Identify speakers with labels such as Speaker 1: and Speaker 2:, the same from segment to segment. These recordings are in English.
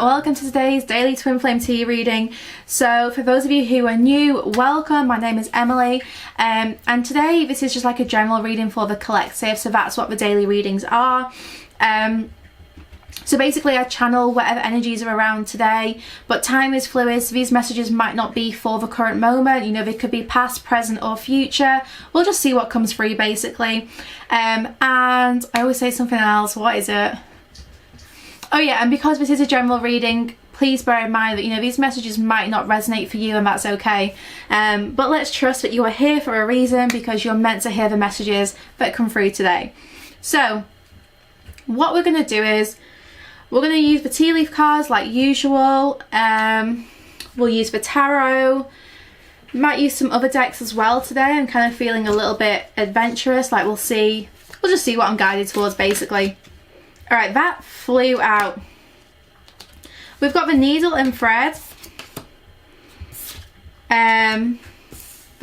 Speaker 1: welcome to today's daily twin flame tea reading. So for those of you who are new, welcome. My name is Emily, and today this is just like a general reading for the collective, so that's what the daily readings are. So basically I channel whatever energies are around today, but time is fluid, so these messages might not be for the current moment. You know, they could be past, present or future. We'll just see what comes through basically. And I always say something else. What is it? Oh yeah, and because this is a general reading, please bear in mind that, you know, these messages might not resonate for you, and that's okay. But let's trust that you are here for a reason, because you're meant to hear the messages that come through today. So what we're going to do is we're going to use the tea leaf cards like usual. We'll use the tarot. Might use some other decks as well today. I'm kind of feeling a little bit adventurous. Like we'll just see what I'm guided towards basically. Alright, that flew out. We've got the needle and thread, the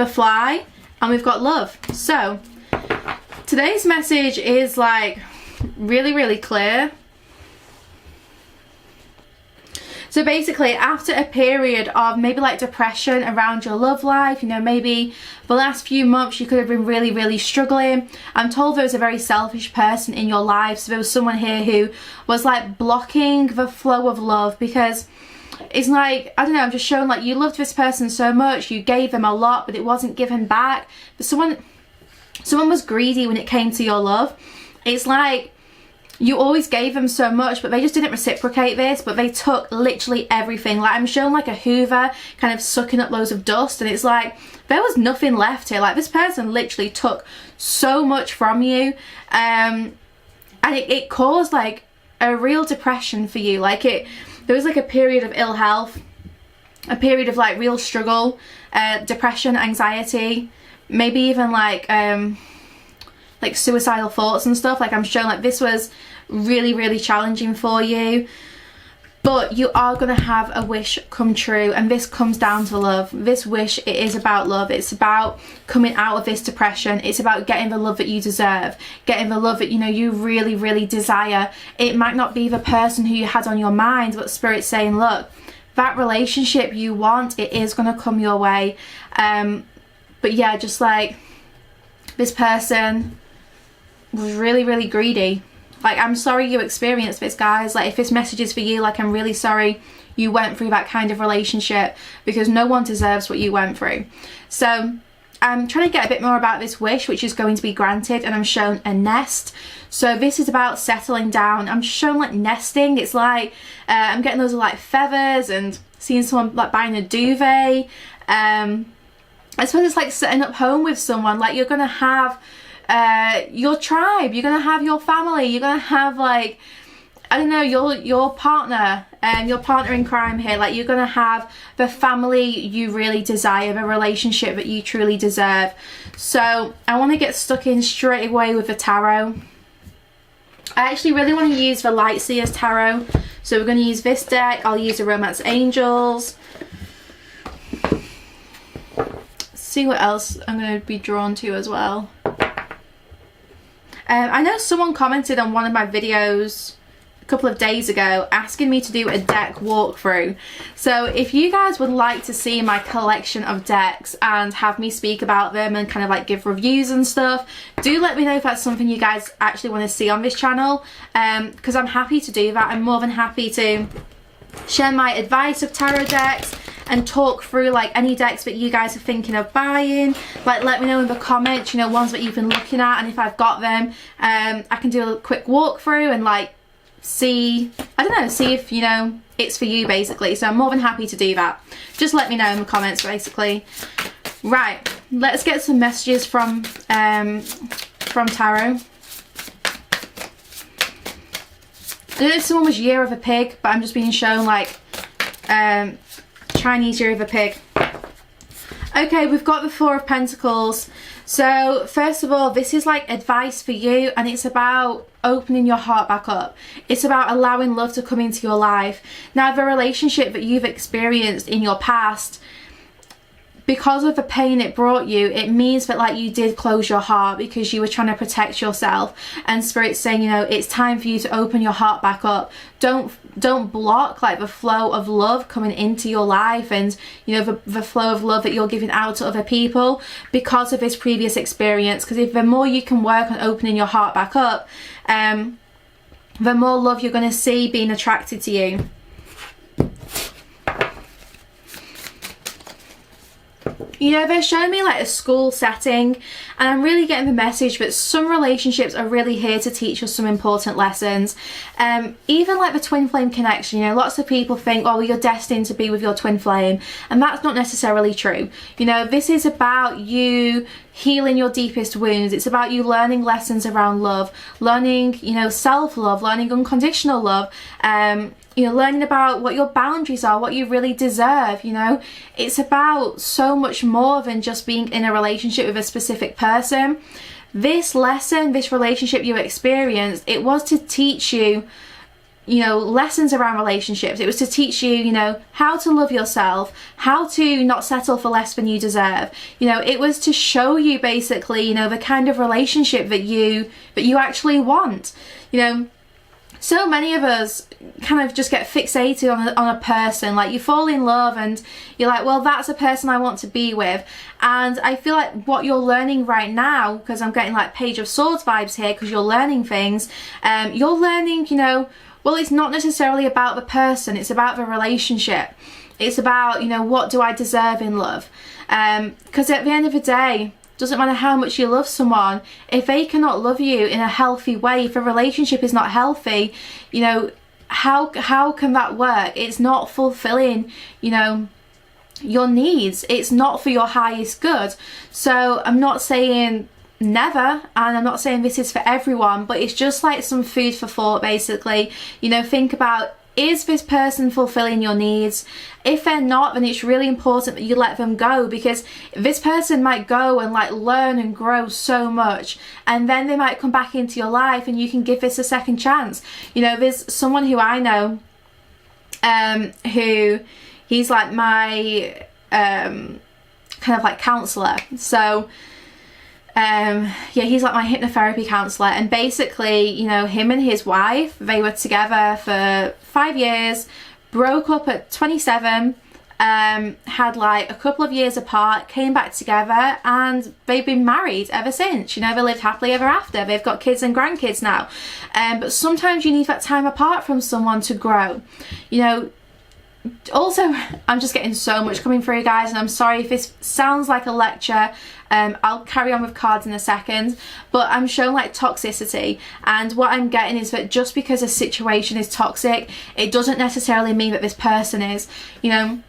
Speaker 1: fly, and we've got love. So today's message is like really clear. So basically, after a period of maybe like depression around your love life, you know, maybe the last few months you could have been really struggling. I'm told there was a very selfish person in your life. So there was someone here who was like blocking the flow of love, because it's like, I don't know, I'm just showing like you loved this person so much, you gave them a lot, but it wasn't given back. But someone was greedy when it came to your love. It's like you always gave them so much, but they just didn't reciprocate this, but they took literally everything. Like I'm shown like a hoover kind of sucking up loads of dust, and it's like there was nothing left here. Like this person literally took so much from you, and it caused like a real depression for you. Like there was like a period of ill health, a period of like real struggle, depression, anxiety, maybe even like suicidal thoughts and stuff. Like I'm showing like this was really challenging for you, but you are going to have a wish come true, and this comes down to love. This wish, it is about love. It's about coming out of this depression. It's about getting the love that you deserve, getting the love that, you know, you really desire. It might not be the person who you had on your mind, but Spirit's saying, look, that relationship you want, it is going to come your way. But yeah, just like this person was really greedy. Like I'm sorry you experienced this, guys. Like if this message is for you, like I'm really sorry you went through that kind of relationship, because no one deserves what you went through. So I'm trying to get a bit more about this wish, which is going to be granted, and I'm shown a nest. So this is about settling down. I'm shown like nesting. It's like I'm getting those like feathers and seeing someone like buying a duvet. I suppose it's like setting up home with someone. Like you're gonna have your tribe, you're gonna have your family, you're gonna have like, I don't know, your partner, your partner in crime here. Like you're gonna have the family you really desire, the relationship that you truly deserve. So I want to get stuck in straight away with the tarot. I actually really want to use the Light Seers tarot, so we're going to use this deck. I'll use the Romance Angels. See what else I'm going to be drawn to as well. I know someone commented on one of my videos a couple of days ago asking me to do a deck walkthrough. So if you guys would like to see my collection of decks and have me speak about them and kind of like give reviews and stuff, do let me know if that's something you guys actually want to see on this channel, because I'm happy to do that. I'm more than happy to share my advice of tarot decks and talk through like any decks that you guys are thinking of buying. Like let me know in the comments, you know, ones that you've been looking at, and if I've got them, I can do a quick walkthrough and like see, I don't know, see if, you know, it's for you basically. So I'm more than happy to do that. Just let me know in the comments basically. Right, let's get some messages from tarot. I don't know if someone was Year of a Pig, but I'm just being shown like Chinese Year of a Pig. Okay, we've got the Four of Pentacles. So first of all, this is like advice for you, and it's about opening your heart back up. It's about allowing love to come into your life. Now, the relationship that you've experienced in your past, because of the pain it brought you, it means that like you did close your heart because you were trying to protect yourself, and Spirit's saying, you know, it's time for you to open your heart back up. Don't block like the flow of love coming into your life, and you know, the flow of love that you're giving out to other people because of this previous experience. Because if the more you can work on opening your heart back up, the more love you're going to see being attracted to you. You know, they're showing me like a school setting, and I'm really getting the message that some relationships are really here to teach us some important lessons. Even like the twin flame connection, you know, lots of people think, oh, well, you're destined to be with your twin flame, and that's not necessarily true. You know, this is about you healing your deepest wounds. It's about you learning lessons around love, learning, you know, self-love, learning unconditional love, you know, learning about what your boundaries are, what you really deserve. You know, it's about so much more than just being in a relationship with a specific person. This lesson, this relationship you experienced, it was to teach you, you know, lessons around relationships. It was to teach you, you know, how to love yourself, how to not settle for less than you deserve. You know, it was to show you basically, you know, the kind of relationship that you actually want. You know, so many of us kind of just get fixated on a person. Like, you fall in love and you're like, well, that's a person I want to be with. And I feel like what you're learning right now, because I'm getting like Page of Swords vibes here, because you're learning things, you're learning, you know, well, it's not necessarily about the person, it's about the relationship. It's about, you know, what do I deserve in love? Because at the end of the day, doesn't matter how much you love someone, if they cannot love you in a healthy way, if a relationship is not healthy, you know, how can that work? It's not fulfilling, you know, your needs. It's not for your highest good. So I'm not saying never, and I'm not saying this is for everyone, but it's just like some food for thought basically. You know, think about, is this person fulfilling your needs? If they're not, then it's really important that you let them go, because this person might go and like learn and grow so much, and then they might come back into your life and you can give this a second chance. You know, there's someone who I know who, he's like my kind of like counsellor. So yeah, he's like my hypnotherapy counsellor, and basically, you know, him and his wife, they were together for 5 years, broke up at 27, had like a couple of years apart, came back together, and they've been married ever since. You know, they lived happily ever after. They've got kids and grandkids now. But sometimes you need that time apart from someone to grow. You know, also, I'm just getting so much coming through, guys, and I'm sorry if this sounds like a lecture. I'll carry on with cards in a second, but I'm showing like toxicity, and what I'm getting is that just because a situation is toxic, it doesn't necessarily mean that this person is. You know,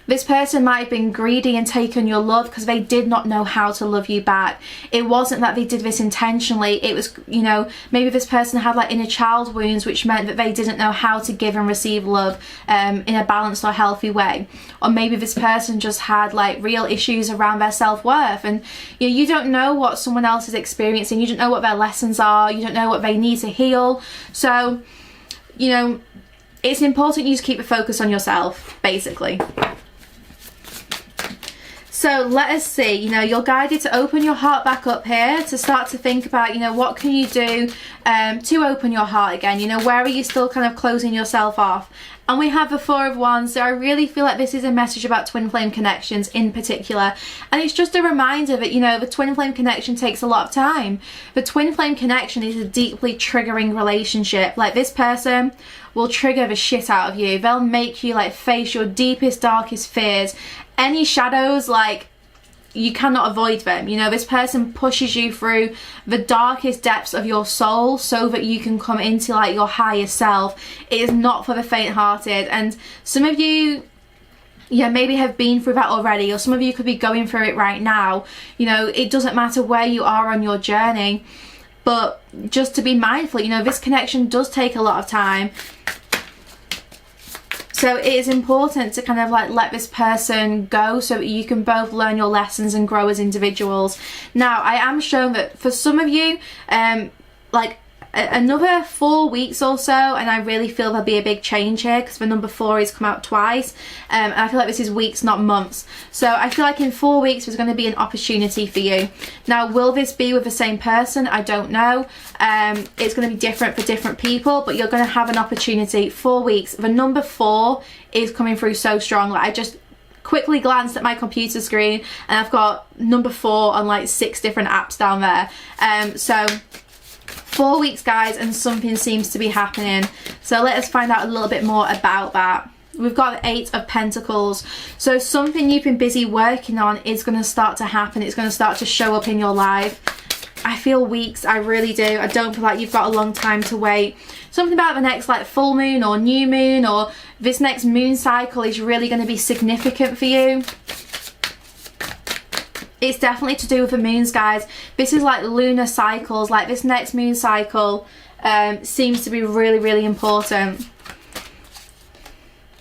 Speaker 1: this person might have been greedy and taken your love because they did not know how to love you back. It wasn't that they did this intentionally. It was, you know, maybe this person had like inner child wounds, which meant that they didn't know how to give and receive love in a balanced or healthy way. Or maybe this person just had like real issues around their self-worth, and you know, you don't know what someone else is experiencing. You don't know what their lessons are. You don't know what they need to heal. So, you know, it's important you just keep the focus on yourself, basically. So let us see, you know, you're guided to open your heart back up here, to start to think about, you know, what can you do to open your heart again? You know, where are you still kind of closing yourself off? And we have the Four of Wands, so I really feel like this is a message about twin flame connections in particular. And it's just a reminder that, you know, the twin flame connection takes a lot of time. The twin flame connection is a deeply triggering relationship. Like, this person will trigger the shit out of you. They'll make you like face your deepest, darkest fears. Any shadows, like, you cannot avoid them. You know, this person pushes you through the darkest depths of your soul so that you can come into like your higher self. It is not for the faint-hearted, and some of you, yeah, maybe have been through that already, or some of you could be going through it right now. You know, it doesn't matter where you are on your journey, but just to be mindful, you know, this connection does take a lot of time. So it is important to kind of like let this person go so that you can both learn your lessons and grow as individuals. Now, I am showing that for some of you, like, another 4 weeks or so, and I really feel there'll be a big change here, because the number 4 has come out twice, and I feel like this is weeks, not months. So I feel like in 4 weeks there's going to be an opportunity for you. Now, will this be with the same person? I don't know. It's going to be different for different people, but you're going to have an opportunity. 4 weeks. The number 4 is coming through so strong. Like, I just quickly glanced at my computer screen and I've got number 4 on like 6 different apps down there. So 4 weeks, guys, and something seems to be happening. So let us find out a little bit more about that. We've got the 8 of Pentacles. So something you've been busy working on is going to start to happen. It's going to start to show up in your life. I feel weeks, I really do. I don't feel like you've got a long time to wait. Something about the next like full moon or new moon, or this next moon cycle is really going to be significant for you. It's definitely to do with the moons, guys. This is like lunar cycles. Like this next moon cycle seems to be really, really important.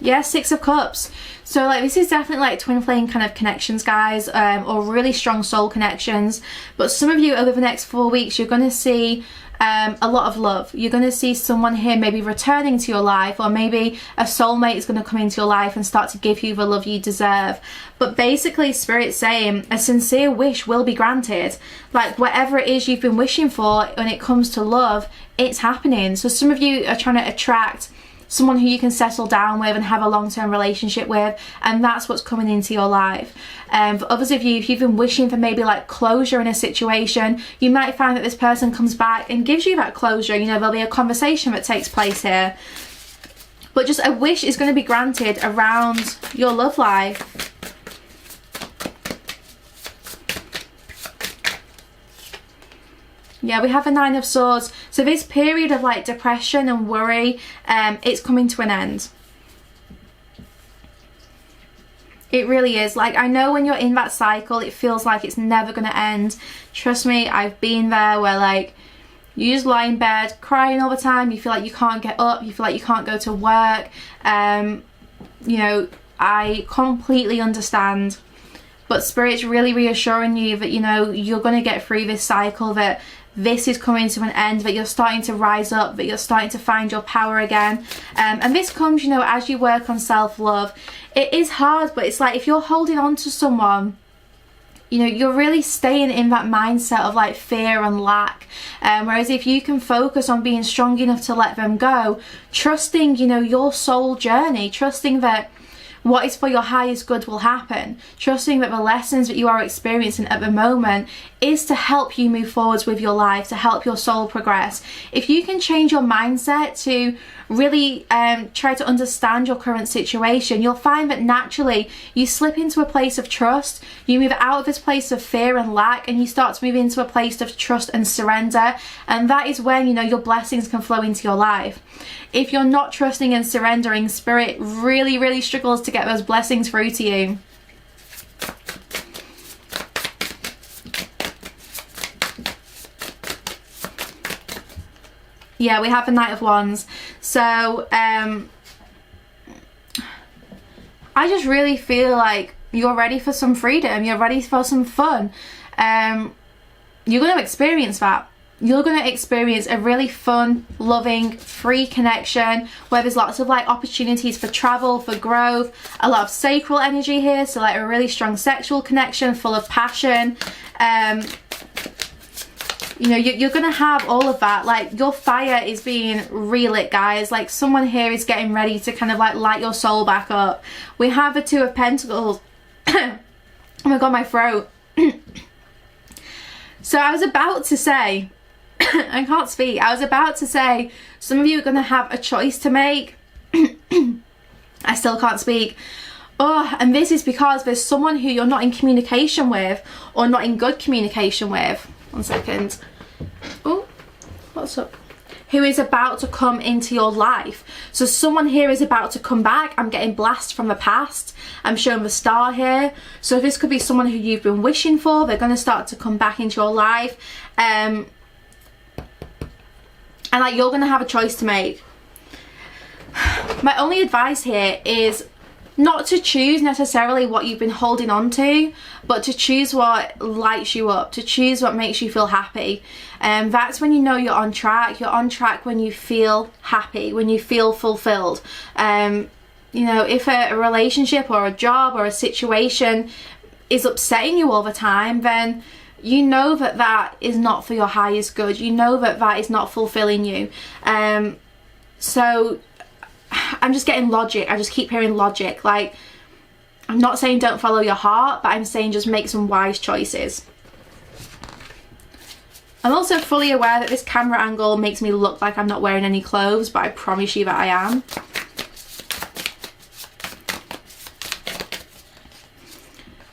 Speaker 1: Yeah, 6 of Cups. So like this is definitely like twin flame kind of connections, guys, or really strong soul connections. But some of you over the next 4 weeks, you're going to see a lot of love. You're going to see someone here maybe returning to your life, or maybe a soulmate is going to come into your life and start to give you the love you deserve. But basically, Spirit's saying a sincere wish will be granted. Like whatever it is you've been wishing for when it comes to love, it's happening. So some of you are trying to attract someone who you can settle down with and have a long-term relationship with, and that's what's coming into your life. For others of you, if you've been wishing for maybe like closure in a situation, you might find that this person comes back and gives you that closure. You know, there'll be a conversation that takes place here. But just a wish is going to be granted around your love life. Yeah, we have a 9 of Swords. So this period of like depression and worry, it's coming to an end. It really is. Like, I know when you're in that cycle, it feels like it's never going to end. Trust me, I've been there, where like you just lie in bed crying all the time. You feel like you can't get up. You feel like you can't go to work. You know, I completely understand. But Spirit's really reassuring you that, you know, you're going to get through this cycle, that this is coming to an end, that you're starting to rise up, that you're starting to find your power again. And this comes, you know, as you work on self-love. It is hard, but it's like if you're holding on to someone, you know, you're really staying in that mindset of like fear and lack. Whereas if you can focus on being strong enough to let them go, trusting, you know, your soul journey, trusting that what is for your highest good will happen, trusting that the lessons that you are experiencing at the moment is to help you move forwards with your life, to help your soul progress. If you can change your mindset to really try to understand your current situation, you'll find that naturally you slip into a place of trust. You move out of this place of fear and lack, and you start to move into a place of trust and surrender, and that is when, you know, your blessings can flow into your life. If you're not trusting and surrendering, Spirit really, really struggles to get those blessings through to you. Yeah, we have the Knight of Wands. So, I just really feel like you're ready for some freedom. You're ready for some fun. You're going to experience that. You're going to experience a really fun, loving, free connection where there's lots of like opportunities for travel, for growth, a lot of sacral energy here. So like a really strong sexual connection full of passion. You know, you're going to have all of that. Like your fire is being relit, guys. Like someone here is getting ready to kind of like light your soul back up. We have a 2 of Pentacles. Oh my God, my throat. So I was about to say, I can't speak. I was about to say, some of you are going to have a choice to make. I still can't speak. Oh, and this is because there's someone who you're not in communication with, or not in good communication with. 1 second. Oh, what's up? Who is about to come into your life. So someone here is about to come back. I'm getting blast from the past. I'm showing the star here. So this could be someone who you've been wishing for. They're going to start to come back into your life. And like you're going to have a choice to make. My only advice here is not to choose necessarily what you've been holding on to, but to choose what lights you up, to choose what makes you feel happy. And that's when you know you're on track. You're on track when you feel happy, when you feel fulfilled. You know, if a relationship or a job or a situation is upsetting you all the time, then you know that that is not for your highest good. You know that that is not fulfilling you. So I'm just getting logic. I just keep hearing logic. Like, I'm not saying don't follow your heart, but I'm saying just make some wise choices. I'm also fully aware that this camera angle makes me look like I'm not wearing any clothes, but I promise you that I am.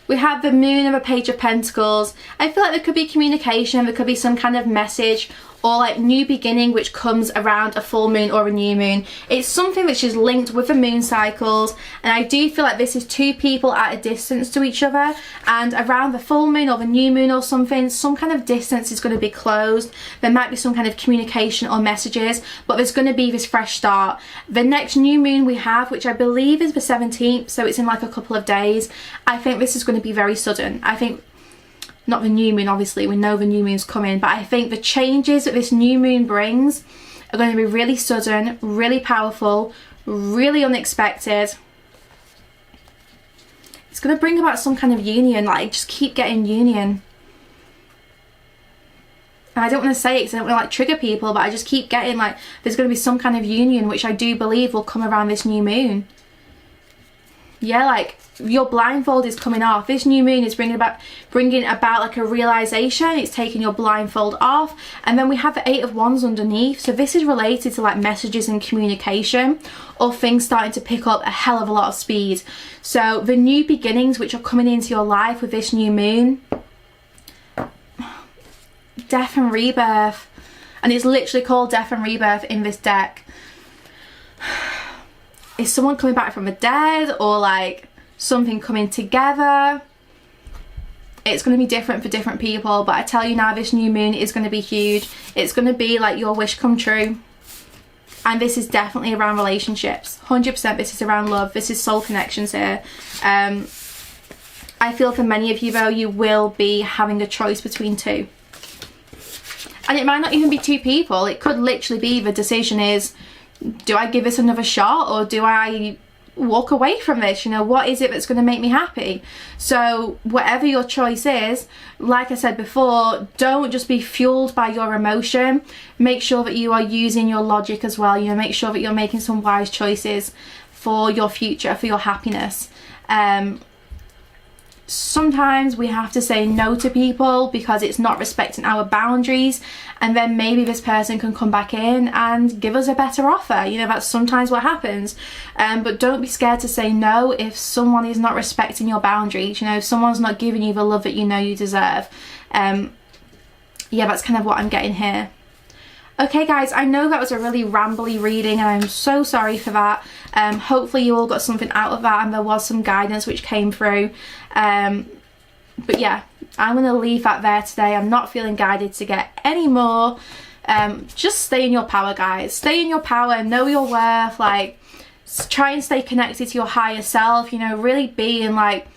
Speaker 1: We have the Moon and the Page of Pentacles. I feel like there could be communication, there could be some kind of message or like new beginning which comes around a full moon or a new moon. It's something which is linked with the moon cycles, and I do feel like this is two people at a distance to each other, and around the full moon or the new moon or something, some kind of distance is going to be closed. There might be some kind of communication or messages, but there's going to be this fresh start. The next new moon we have, which I believe is the 17th, so it's in like a couple of days, I think this is going to be very sudden. I think, not the new moon, obviously, we know the new moon's coming, but I think the changes that this new moon brings are going to be really sudden, really powerful, really unexpected. It's going to bring about some kind of union, like just keep getting union. And I don't want to say it because I don't want to like trigger people, but I just keep getting like there's going to be some kind of union which I do believe will come around this new moon. Yeah, like your blindfold is coming off. This new moon is bringing about like a realization. It's taking your blindfold off, and then we have the 8 of Wands underneath. So this is related to like messages and communication, or things starting to pick up a hell of a lot of speed. So the new beginnings which are coming into your life with this new moon, death and rebirth, and it's literally called death and rebirth in this deck. Is someone coming back from the dead, or like something coming together? It's going to be different for different people, but I tell you now, this new moon is going to be huge. It's going to be like your wish come true, and this is definitely around relationships. 100% this is around love. This is soul connections here. I feel for many of you though, you will be having a choice between two, and it might not even be two people. It could literally be the decision is, do I give this another shot, or do I walk away from this? You know, what is it that's going to make me happy? So whatever your choice is, like I said before, don't just be fueled by your emotion. Make sure that you are using your logic as well. You know, make sure that you're making some wise choices for your future, for your happiness. Sometimes we have to say no to people because it's not respecting our boundaries, and then maybe this person can come back in and give us a better offer. You know, that's sometimes what happens. But don't be scared to say no if someone is not respecting your boundaries. You know, if someone's not giving you the love that you know you deserve. Yeah, that's kind of what I'm getting here. Okay guys, I know that was a really rambly reading, and I'm so sorry for that. Hopefully you all got something out of that, and there was some guidance which came through. But yeah, I'm going to leave that there today. I'm not feeling guided to get any more. Just stay in your power, guys. Stay in your power, know your worth, like try and stay connected to your higher self, you know, really be in like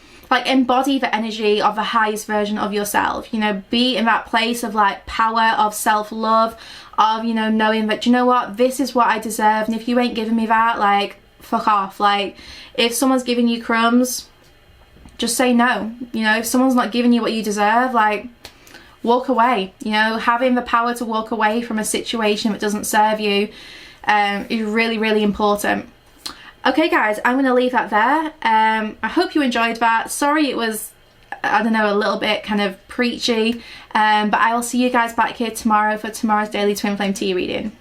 Speaker 1: embody the energy of the highest version of yourself. You know, be in that place of like power, of self-love, of, you know, knowing that, you know what, this is what I deserve, and if you ain't giving me that, like, fuck off. Like, if someone's giving you crumbs, just say no. You know, if someone's not giving you what you deserve, like, walk away. You know, having the power to walk away from a situation that doesn't serve you is really, really important. Okay guys, I'm going to leave that there. I hope you enjoyed that. Sorry it was, I don't know, a little bit kind of preachy, but I will see you guys back here tomorrow for tomorrow's daily twin flame tea reading.